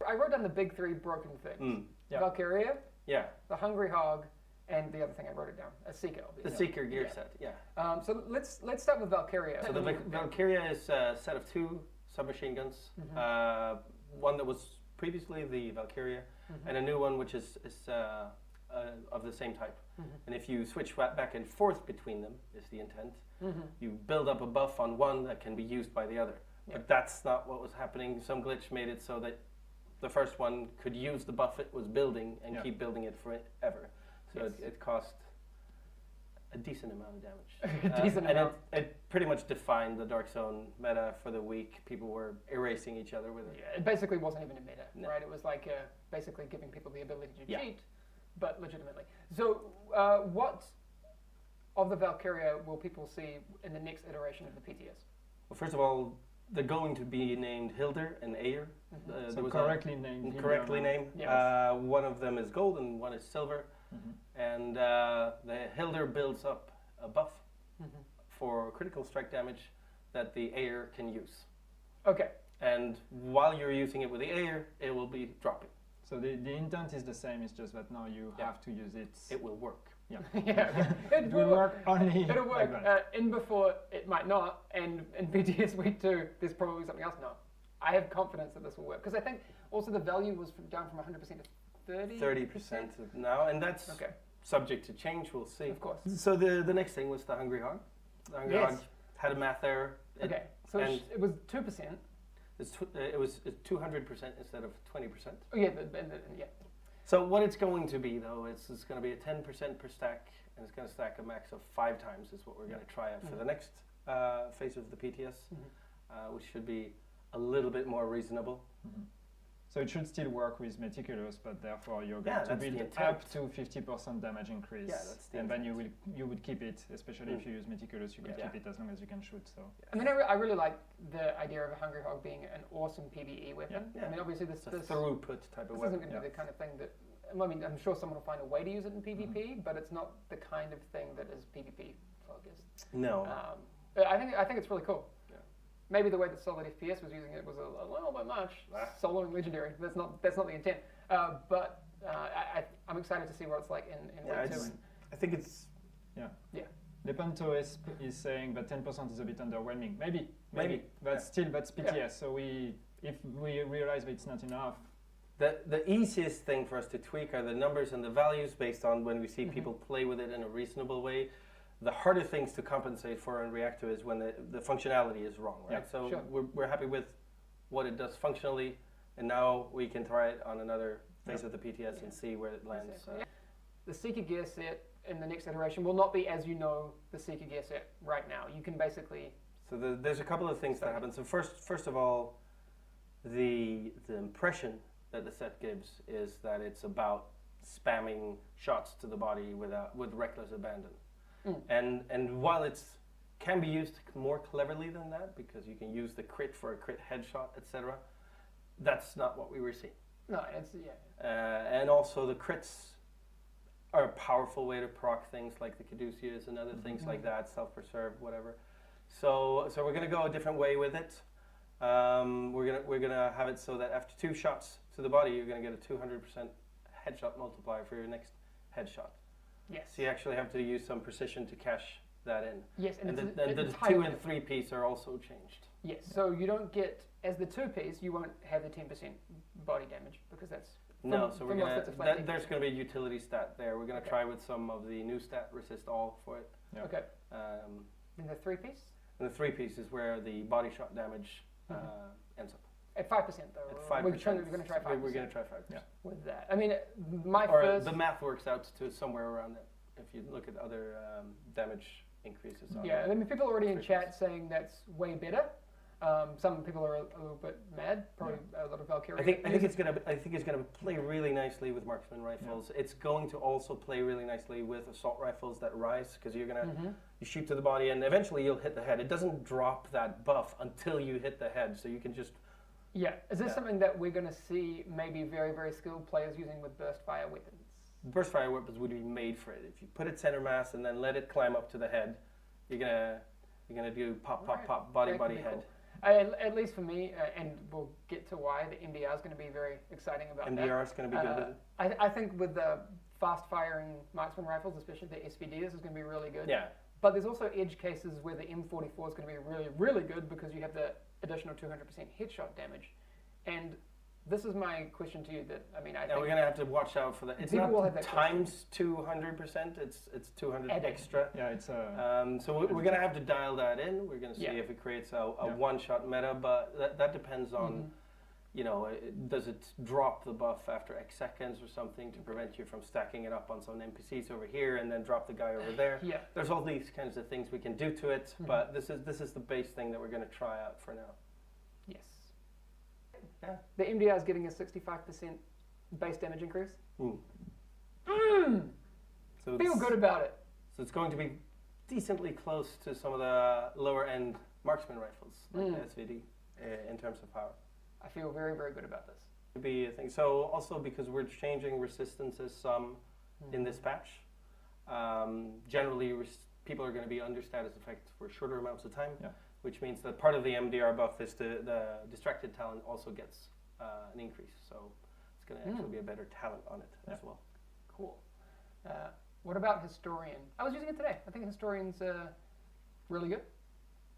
I wrote down the big three broken things. Yeah. Valkryie, Yeah. the Hungry Hog, and the other thing I wrote it down, a Seekr, The obviously. Seekr gear set, yeah. So let's start with Valkryie. So the Valkryie is a set of 2 submachine guns. One that was previously the Valkryie, and a new one which is of the same type. And if you switch back and forth between them, is the intent, you build up a buff on one that can be used by the other. But that's not what was happening. Some glitch made it so that the first one could use the buff it was building and keep building it forever. So it cost a decent amount of damage. And it pretty much defined the Dark Zone meta for the week. People were erasing each other with it. Yeah, it basically wasn't even a meta, right? It was like basically giving people the ability to cheat, but legitimately. So what of the Valkryie will people see in the next iteration of the PTS? Well, first of all, they're going to be named Hilder and Ayer. So correctly named. Correctly named. Yes. One of them is gold and one is silver. And the Hilder builds up a buff for critical strike damage that the Ayer can use. Okay. And while you're using it with the Ayer, it will be dropping. So the intent is the same, it's just that now you have to use it. It will work. Yeah. It will work only. It'll work. In before it might not, and in PTS week 2, there's probably something else. No, I have confidence that this will work because I think also the value was down from 100% to 30%. Now, and that's subject to change. We'll see. Of course. So the next thing was the Hungry Hog. The Hungry Hog had a math error. So it was 2%. It was 200% instead of 20%. Oh yeah, yeah. So what it's going to be though, it's going to be a 10% per stack, and it's going to stack a max of 5 times. Is what we're going to try out for the next phase of the PTS, which should be a little bit more reasonable. So it should still work with Meticulous, but therefore you're going to build up to 50% damage increase. Yeah, that's the and intent. then you would keep it, especially if you use Meticulous, you could keep it as long as you can shoot. So I mean, I really like the idea of a Hungry Hog being an awesome PvE weapon. I mean, obviously this throughput type of weapon. Isn't going to be the kind of thing that. I mean, I'm sure someone will find a way to use it in PvP, but it's not the kind of thing that is PvP focused. No. I think it's really cool. Maybe the way that Solid FPS was using it was a little bit much. Solo and Legendary. That's not the intent. But I'm excited to see what it's like in week 2. I think it's Lepanto is saying that 10% is a bit underwhelming. Maybe. But still, that's PTS. So if we realize that it's not enough. The easiest thing for us to tweak are the numbers and the values based on when we see people play with it in a reasonable way. The harder things to compensate for and react to is when the functionality is wrong, right? We're happy with what it does functionally, and now we can try it on another phase of the PTS and see where it lands. The Seekr gear set in the next iteration will not be as you know the Seekr gear set right now. You can basically... So there's a couple of things that happen. So first of all, the impression that the set gives is that it's about spamming shots to the body with reckless abandon. And while it can be used more cleverly than that, because you can use the crit for a crit headshot, etc., that's not what we were seeing. No, it's and also the crits are a powerful way to proc things like the caduceus and other things like that, self-preserve, whatever. So we're gonna go a different way with it. We're gonna have it so that after 2 shots to the body, you're gonna get a 200% headshot multiplier for your next headshot. Yes. So you actually have to use some precision to cash that in. Yes, and the 2 and 3 piece are also changed. Yes, so you don't get, as the 2 piece, you won't have the 10% body damage because that's... So there's going to be a utility stat there. We're going to try with some of the new stat, resist all for it. Yeah. Okay. And the 3 piece? And the 3 piece is where the body shot damage ends up. At 5% though? At 5%. We're going to try 5%. We're going to try 5%. Yeah. With that. I mean, the math works out to somewhere around it. If you look at other damage increases. Yeah, I mean, people are already in chat saying that's way better. Some people are a little bit mad. Probably a lot of Valkryie. I think it's gonna play really nicely with marksman rifles. It's going to also play really nicely with assault rifles that rise because you're gonna you shoot to the body and eventually you'll hit the head. It doesn't drop that buff until you hit the head, so you can just. Yeah, is this something that we're going to see maybe very, very skilled players using with burst fire weapons? Burst fire weapons would be made for it. If you put it center mass and then let it climb up to the head, you're gonna do pop, pop, pop, body, head. Cool. At least for me, and we'll get get to why the MDR is going to be very exciting about that. MDR is going to be good. I think with the fast-firing marksman rifles, especially the SVDs, is going to be really good. Yeah. But there's also edge cases where the M44 is going to be really, really good because you have the additional 200% headshot damage. And this is my question to you. I think we're going to have to watch out for that. It's not times 200%. It's 200 extra. Yeah, it's so we're going to have to dial that in. We're going to see if it creates a one-shot meta, but that depends on, does it drop the buff after X seconds or something to prevent you from stacking it up on some NPCs over here and then drop the guy over there? Yeah. There's all these kinds of things we can do to it, but this is the base thing that we're going to try out for now. Yes. Yeah. The MDR is getting a 65% base damage increase. So feel good about it. So it's going to be decently close to some of the lower end marksman rifles, like the SVD, in terms of power. I feel very, very good about this. To be a thing. So also because we're changing resistances some in this patch, generally people are going to be under status effect for shorter amounts of time. Yeah. Which means that part of the MDR buff is the distracted talent also gets an increase. So it's going to actually be a better talent on it as well. Cool. What about Historian? I was using it today. I think Historian's really good.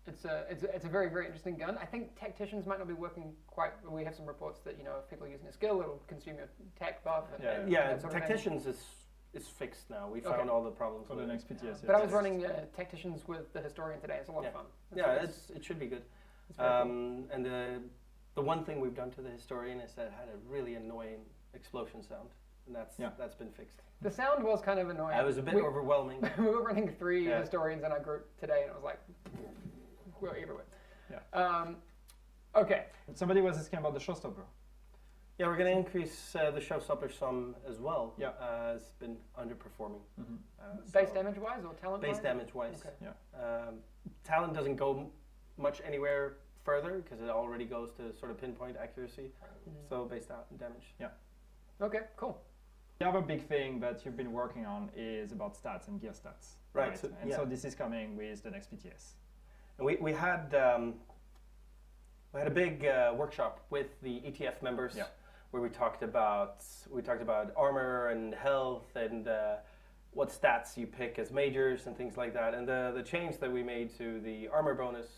It's a very, very interesting gun. I think Tacticians might not be working quite. We have some reports that if people are using a skill, it'll consume your tac buff. And Tacticians is fixed now. We found all the problems for the next PTS. But I was running Tacticians with the Historian today. It's a lot of fun. It should be good. Cool. And the one thing we've done to the Historian is that it had a really annoying explosion sound, and that's been fixed. The sound was kind of annoying. It was a bit overwhelming. We were running 3 Historians in our group today, and it was like we're everywhere. Yeah. Okay. Somebody was asking about the showstopper. Yeah, we're going to increase the showstopper some as well. Yeah. It's been underperforming. Base damage-wise or talent-wise? Base damage-wise. Okay. Yeah. Talent doesn't go much anywhere further because it already goes to sort of pinpoint accuracy. So base damage. Yeah. Okay, cool. The other big thing that you've been working on is about stats and gear stats. Right. So this is coming with the next PTS. And we had a big workshop with the ETF members where we talked about armor and health and what stats you pick as majors and things like that. And the change that we made to the armor bonus,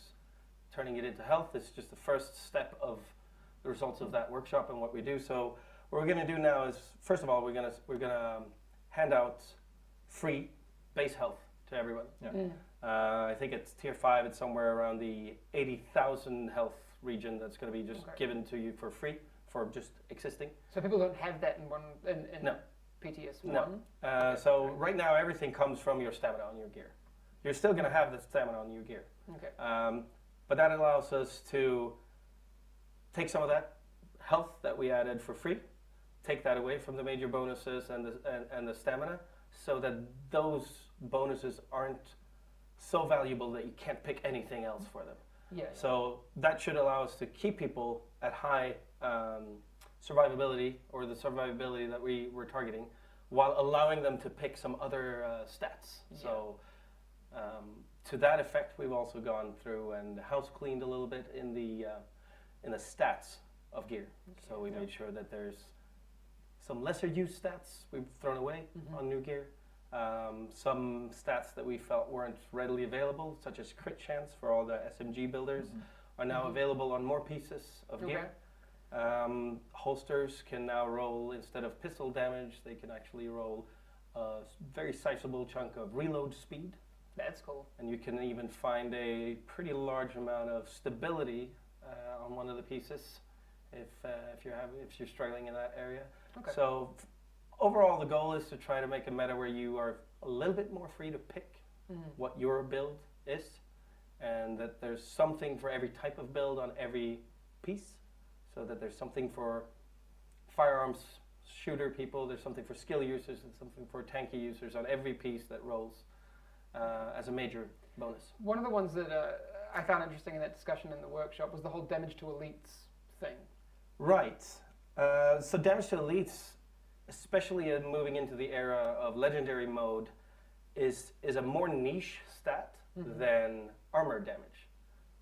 turning it into health, is just the first step of the results of that workshop and what we do. So what we're going to do now is, first of all, we're gonna hand out free base health to everyone. Yeah. I think it's tier 5. It's somewhere around the 80,000 health region that's going to be just given to you for free for just existing. So people don't have that in no. PTS 1? No. So right now everything comes from your stamina on your gear. You're still going to have the stamina on your gear. Okay. But that allows us to take some of that health that we added for free, take that away from the major bonuses and the stamina, so that those bonuses aren't so valuable that you can't pick anything else for them. Yeah. So that should allow us to keep people at high survivability, or the survivability that we were targeting, while allowing them to pick some other stats. Yeah. So to that effect, we've also gone through and house cleaned a little bit in the stats of gear. So we made sure that there's some lesser used stats we've thrown away on new gear. Some stats that we felt weren't readily available, such as crit chance for all the SMG builders, are now available on more pieces of gear. Holsters can now roll, instead of pistol damage, they can actually roll a very sizable chunk of reload speed. That's cool. And you can even find a pretty large amount of stability on one of the pieces if you're struggling in that area. Okay. So overall, the goal is to try to make a meta where you are a little bit more free to pick what your build is, and that there's something for every type of build on every piece, so that there's something for firearms shooter people, there's something for skill users, and something for tanky users on every piece that rolls as a major bonus. One of the ones that I found interesting in that discussion in the workshop was the whole damage to elites thing. Right. So damage to elites, especially moving into the era of legendary mode, is a more niche stat than armor damage,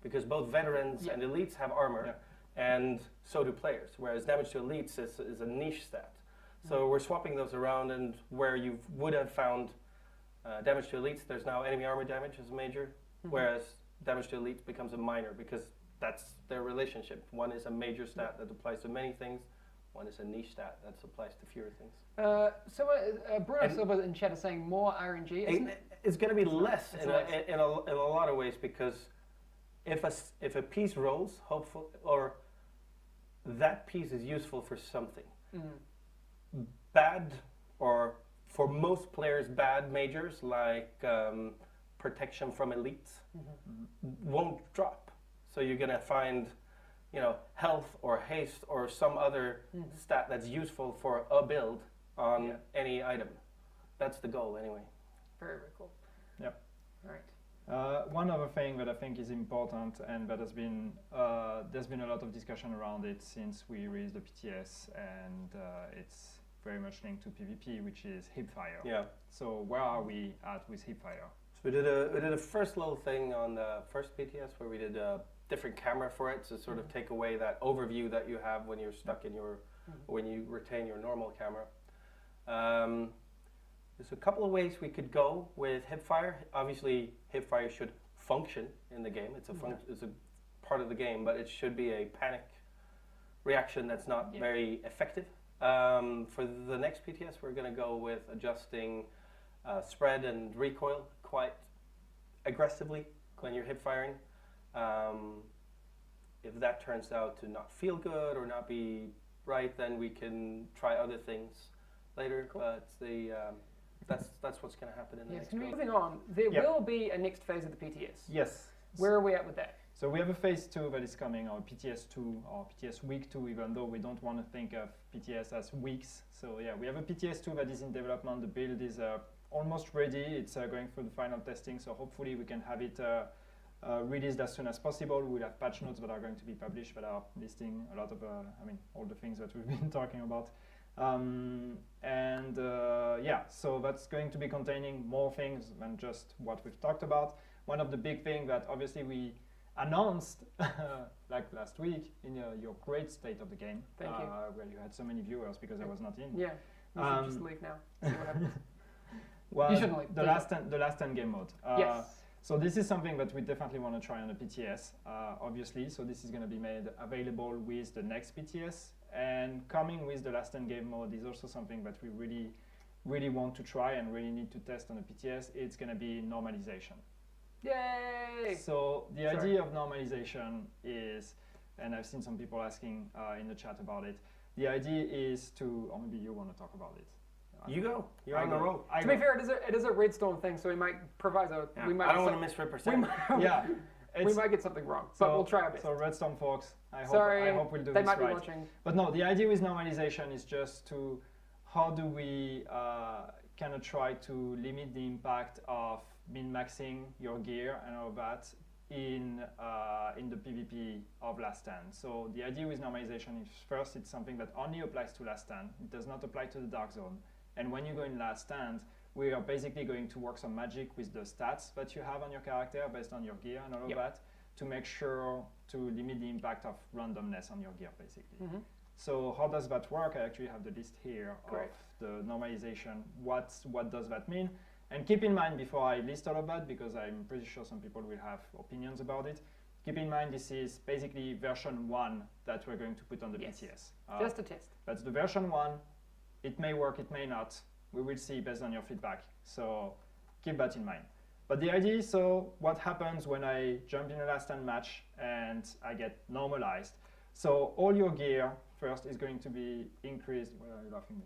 because both veterans and elites have armor. and so do players. Whereas damage to elites is a niche stat. So we're swapping those around, and where you would have found damage to elites, there's now enemy armor damage as a major, whereas damage to elites becomes a minor because that's their relationship. One is a major stat that applies to many things. One is a niche stat that applies to fewer things. Bruno Silva in chat is saying more RNG. It's going to be less in a lot of ways, because if a piece rolls, hopeful, or that piece is useful for something. Bad, or for most players, bad majors like protection from elites won't drop. So you're going to find, health or haste or some other stat that's useful for a build on any item. That's the goal anyway. Very, very cool. Yep. All right. One other thing that I think is important, and that has been there's been a lot of discussion around it since we released the PTS, and it's very much linked to PvP, which is hipfire. Yeah. So where are we at with hipfire? So we did a first little thing on the first PTS where we did a different camera for it to sort of take away that overview that you have when you're stuck in your when you retain your normal camera. There's a couple of ways we could go with hipfire. Obviously, hipfire should function in the game. It's a part of the game, but it should be a panic reaction that's not very effective. For the next PTS, we're going to go with adjusting spread and recoil quite aggressively when you're hipfiring. If that turns out to not feel good or not be right, then we can try other things later. Cool. But that's what's going to happen in the next build. Moving on, there will be a next phase of the PTS. Yes. Where are we at with that? So we have a phase 2 that is coming, or PTS 2, or PTS week 2, even though we don't want to think of PTS as weeks. So yeah, we have a PTS 2 that is in development. The build is almost ready. It's going through the final testing, so hopefully we can have it released as soon as possible. We'll have patch notes that are going to be published that are listing a lot of, all the things that we've been talking about. So that's going to be containing more things than just what we've talked about. One of the big things that obviously we announced like last week in your great state of the game, Thank you. where you had so many viewers because I was not in. Yeah, you should just leave now. See what happens. Well, you shouldn't leave. the last end game mode. Yes. So this is something that we definitely want to try on the PTS, obviously. So this is going to be made available with the next PTS, and coming with the last end game mode is also something that we really want to try and really need to test on the PTS. It's going to be normalization. Yay! So the idea of normalization is, and I've seen some people asking in the chat about it, the idea is to, or maybe you want to talk about it. You go. You're on the roll. To be fair, it is a redstone thing, so we might proviso. Yeah. We might I don't want to misrepresent. We might get something wrong, but we'll try our best. So redstone folks, I hope we'll do they this might right. be watching. But no, the idea with normalization is just to, how do we kind of try to limit the impact of min-maxing your gear and all that in the PvP of Last Stand. So the idea with normalization is, first, it's something that only applies to Last Stand. It does not apply to the Dark Zone. And when you go in Last Stand, we are basically going to work some magic with the stats that you have on your character based on your gear and all of that to make sure to limit the impact of randomness on your gear, basically. So how does that work? I actually have the list here of the normalization. What does that mean? And keep in mind, before I list all of that, because I'm pretty sure some people will have opinions about it, keep in mind this is basically version 1 that we're going to put on the PTS. Just a test. That's the version 1. It may work, it may not. We will see based on your feedback. So keep that in mind. But the idea is, so what happens when I jump in a last stand match and I get normalized? So all your gear first is going to be increased. Why are you laughing?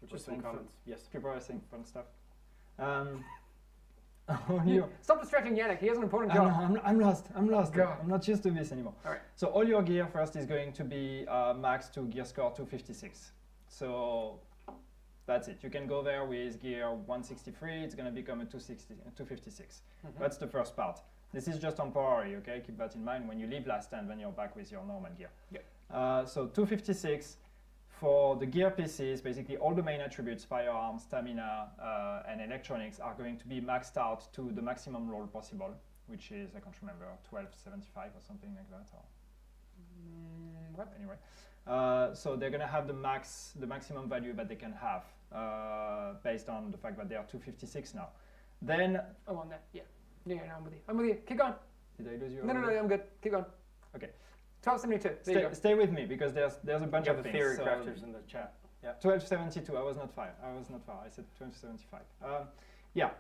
Just some comments. Yes. People are saying fun stuff. Stop distracting Yannick. He has an important job. job. I'm lost. I'm God. I'm not used to this anymore. All right. So all your gear first is going to be maxed to gear score 256. So that's it. You can go there with gear 163. It's going to become a 256. That's the first part. This is just temporary, okay? Keep that in mind. When you leave Last Stand, then you're back with your normal gear. So 256 for the gear pieces, basically all the main attributes, firearms, stamina, and electronics are going to be maxed out to the maximum roll possible, which is, I can't remember, 1275 or something like that. Or Anyway, so they're going to have the maximum value that they can have based on the fact that they are 256 now. Then on that, yeah, no, I'm with you. Keep going. Did I lose you? No, I'm good. Keep going. Okay. 1272. Stay with me because there's a bunch of things. Theory crafters in the chat. Yeah. 1272. I was not far. I said 1275. Yeah.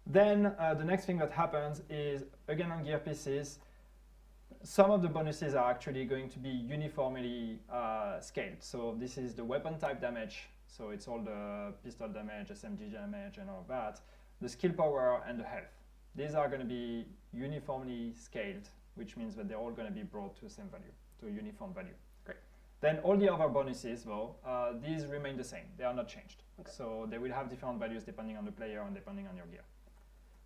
Then the next thing that happens is, again on gear pieces, some of the bonuses are actually going to be uniformly scaled. So this is the weapon type damage. So it's all the pistol damage, SMG damage, and all of that. The skill power and the health. These are going to be uniformly scaled, which means that they're all going to be brought to the same value, to a uniform value. Great. Then all the other bonuses, though, these remain the same. They are not changed. Okay. So they will have different values depending on the player and depending on your gear.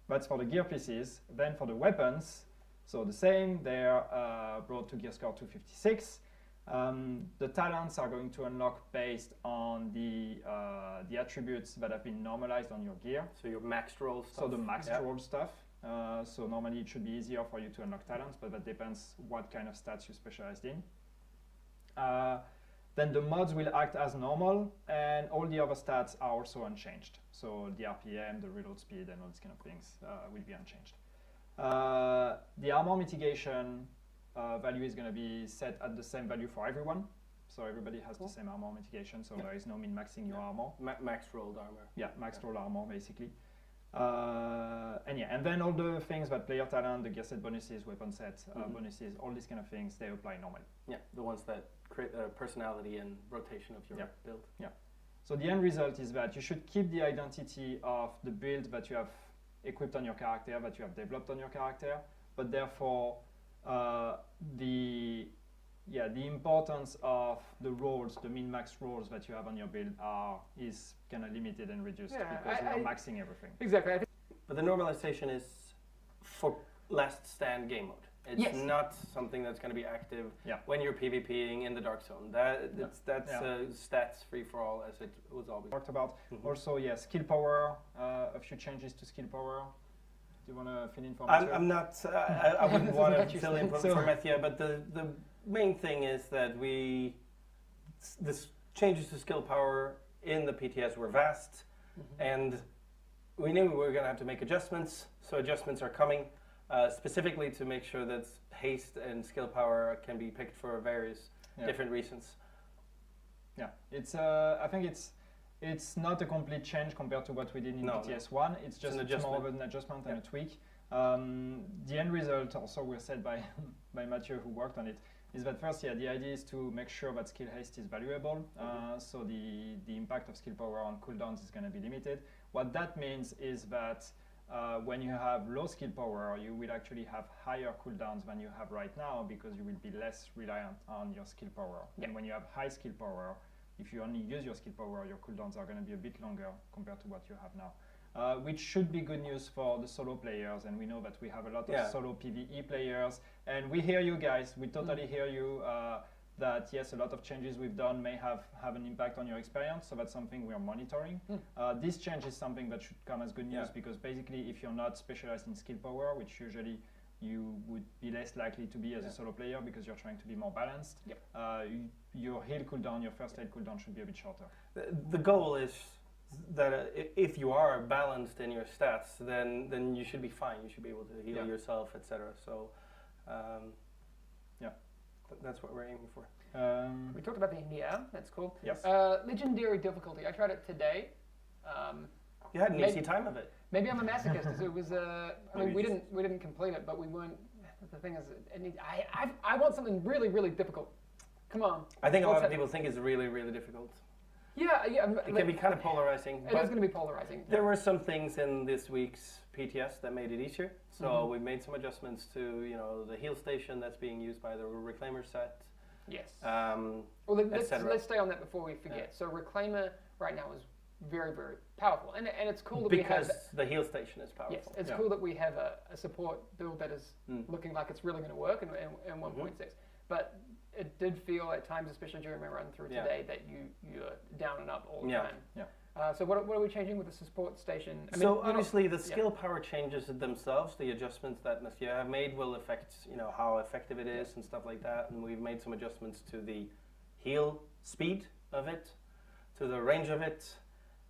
That's for the gear pieces. Then for the weapons, so the same. They're brought to gear score 256. The talents are going to unlock based on the attributes that have been normalized on your gear. So your maxed roll stuff. So the maxed roll stuff. So normally it should be easier for you to unlock talents, but that depends what kind of stats you specialized in. Then the mods will act as normal, and all the other stats are also unchanged. So the RPM, the reload speed, and all these kind of things will be unchanged. The armor mitigation value is going to be set at the same value for everyone. So everybody has the same armor mitigation, so there is no min-maxing your armor. Max rolled armor. Yeah, max roll armor, basically. And then all the things that player talent, the gear set bonuses, weapon set bonuses, all these kind of things, they apply normally. Yeah, the ones that create the personality and rotation of your build. Yeah. So the end result is that you should keep the identity of the build that you have equipped on your character, that you have developed on your character, but therefore the importance of the rolls, the min-max rolls that you have on your build is kind of limited and reduced because you are maxing everything. Exactly. But the normalization is for last stand game mode. It's not something that's going to be active when you're PvPing in the Dark Zone. That's stats free for all as it was always talked about. Also, skill power. A few changes to skill power. Do you want to fill in for Mathieu? I'm not. I wouldn't want to fill in for Mathieu, but the main thing is that this changes to skill power in the PTS were vast, and we knew we were going to have to make adjustments. So adjustments are coming. Specifically to make sure that haste and skill power can be picked for various different reasons. Yeah, it's. I think it's not a complete change compared to what we did in PTS 1. It's just more of an adjustment and a tweak. The end result, also was said by Mathieu, who worked on it, is that first, the idea is to make sure that skill haste is valuable. So the impact of skill power on cooldowns is going to be limited. What that means is that when you have low skill power, you will actually have higher cooldowns than you have right now because you will be less reliant on your skill power. And when you have high skill power, if you only use your skill power, your cooldowns are going to be a bit longer compared to what you have now. Which should be good news for the solo players, and we know that we have a lot of solo PvE players, and we hear you guys, we totally hear you, that yes, a lot of changes we've done may have an impact on your experience, so that's something we are monitoring. This change is something that should come as good news because basically if you're not specialized in skill power, which usually you would be less likely to be as a solo player because you're trying to be more balanced, your heal cooldown, your first aid cooldown should be a bit shorter. The goal is that if you are balanced in your stats, then you should be fine. You should be able to heal yourself, etc. So, that's what we're aiming for. We talked about the NDR. That's cool. Yes. Legendary difficulty. I tried it today. You had an easy time of it. Maybe I'm a masochist. It was. I mean, we didn't complete it, but we weren't. The thing is, I want something really, really difficult. Come on. I think a lot of people think it's really, really difficult. Yeah. It can be kind of polarizing. It is going to be polarizing. There were some things in this week's PTS that made it easier. So we made some adjustments to the heal station that's being used by the Reclaimer set. Yes. Well, let's stay on that before we forget. Yeah. So Reclaimer right now is very, very powerful, and it's cool that because we have the heal station is powerful. Yes, it's cool that we have a support build that is looking like it's really going to work in 1.6. But it did feel at times, especially during my run through today, that you're down and up all the time. Yeah. So what are we changing with the support station? I mean, so obviously the skill power changes themselves. The adjustments that Nastia have made will affect how effective it is and stuff like that. And we've made some adjustments to the heal speed of it, to the range of it,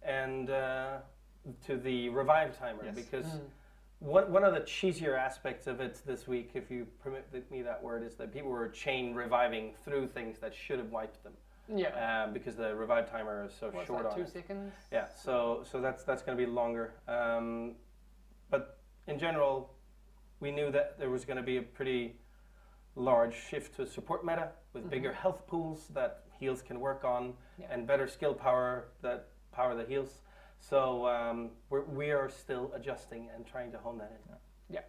and to the revive timer. Yes. Because one of the cheesier aspects of it this week, if you permit me that word, is that people were chain reviving through things that should have wiped them. Yeah. Because the revive timer is so short on 2 it. seconds? Yeah, so that's going to be longer. But in general, we knew that there was going to be a pretty large shift to support meta with bigger health pools that heals can work on and better skill power that power the heals. So we are still adjusting and trying to hone that in. Yeah.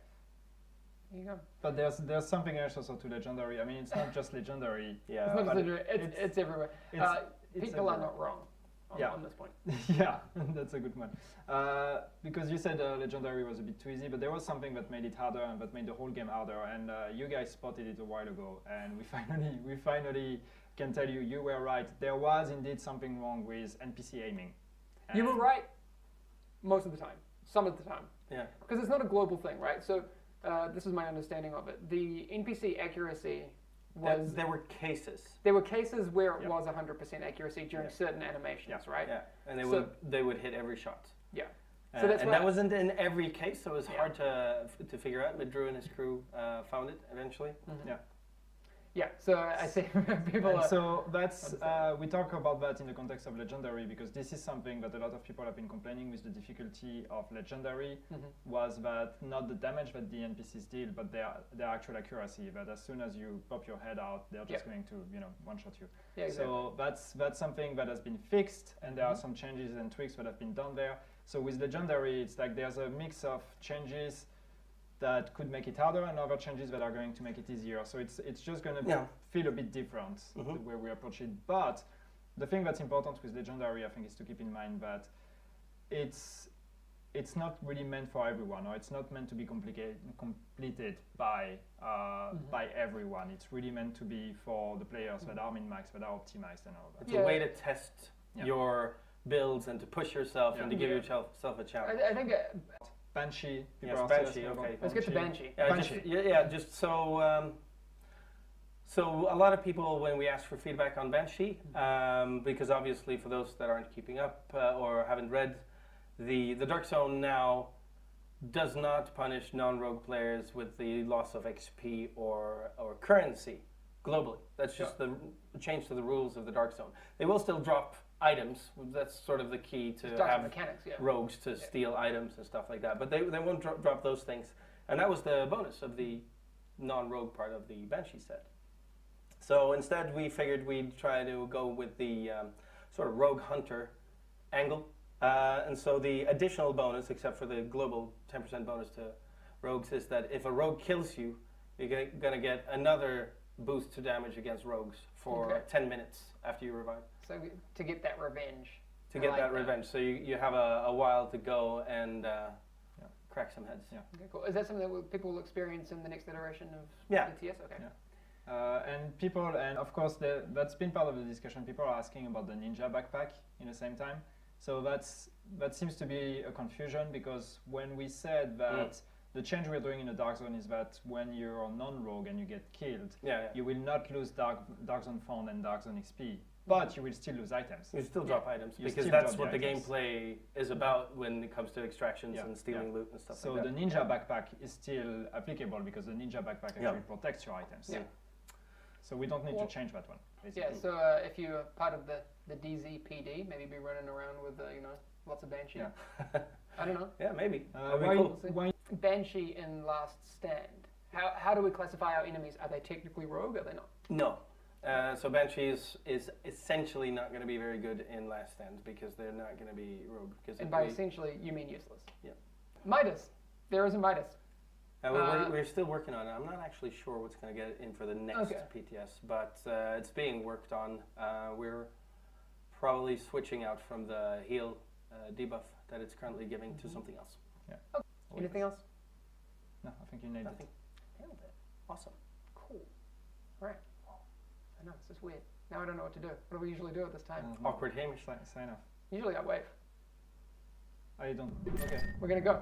There you go. But there's something else also to legendary. I mean, it's not just legendary. It's not just legendary. It's everywhere. People are not wrong on this point. Yeah, that's a good one. Because you said legendary was a bit too easy, but there was something that made it harder and that made the whole game harder. And you guys spotted it a while ago, and we finally can tell you were right. There was indeed something wrong with NPC aiming. You were right most of the time. Some of the time. Yeah. Because it's not a global thing, right? So this is my understanding of it. The NPC accuracy was... There were cases. There were cases where it was 100% accuracy during certain animations, right? Yeah, and they would hit every shot. Yeah. So that's and that wasn't in every case, so it was hard to figure out, but Drew and his crew found it eventually. Yeah. Yeah, so I see people. So that's we talk about that in the context of legendary, because this is something that a lot of people have been complaining with the difficulty of legendary was that not the damage that the NPCs deal, but their actual accuracy. That as soon as you pop your head out, they're just going to one shot you. Yeah, exactly. So that's something that has been fixed, and there are some changes and tweaks that have been done there. So with legendary, it's like there's a mix of changes that could make it harder and other changes that are going to make it easier. So it's just going to feel a bit different the way we approach it. But the thing that's important with legendary, I think, is to keep in mind that it's not really meant for everyone, or it's not meant to be completed by everyone. It's really meant to be for the players that are min-max, that are optimized and all that. It's a way to test your builds and to push yourself and to give yourself a challenge. I think... Banshee. Yes, Banshee, okay. Let's get to Banshee. Just so a lot of people, when we ask for feedback on Banshee, because obviously for those that aren't keeping up or haven't read, the Dark Zone now does not punish non-rogue players with the loss of XP or currency globally. That's just the change to the rules of the Dark Zone. They will still drop items. That's sort of the key to have mechanics, rogues to steal items and stuff like that. But they won't drop those things. And that was the bonus of the non-rogue part of the Banshee set. So instead we figured we'd try to go with the sort of rogue hunter angle. And so the additional bonus, except for the global 10% bonus to rogues, is that if a rogue kills you, you're going to get another boost to damage against rogues for 10 minutes after you revive. So to get that revenge. To get that revenge. So you have a while to go and crack some heads. Yeah. Okay, cool. Is that something that people will experience in the next iteration of TTS? Okay. Yeah. And people, and of course that's been part of the discussion, people are asking about the ninja backpack in the same time. So that seems to be a confusion, because when we said that the change we're doing in the Dark Zone is that when you're non-rogue and you get killed, you will not lose Dark Zone Fund and Dark Zone XP, but you will still lose items. You still drop items, because that's what the gameplay is about when it comes to extractions and stealing loot and stuff like that. So the ninja backpack is still applicable, because the ninja backpack actually protects your items. Yeah. So we don't need to change that one, basically. Yeah, so if you're part of the DZPD, maybe be running around with, lots of Banshee. Yeah. I don't know. Yeah, maybe. Why Banshee in Last Stand. How do we classify our enemies? Are they technically rogue, or are they not? No. So Banshee is essentially not going to be very good in Last Stand, because they're not going to be rogue. And by essentially, you mean useless. Yeah. Midas. There is a Midas. We're still working on it. I'm not actually sure what's going to get in for the next PTS, but it's being worked on. We're probably switching out from the heal debuff that it's currently giving to something else. Yeah. Okay. Anything else? No, I think you nailed it. Nailed it. Awesome. Cool. All right. I know, this is weird. Now I don't know what to do. What do we usually do at this time? Awkward Hamish. Sign off. Usually I wave. I don't. Okay. We're gonna go.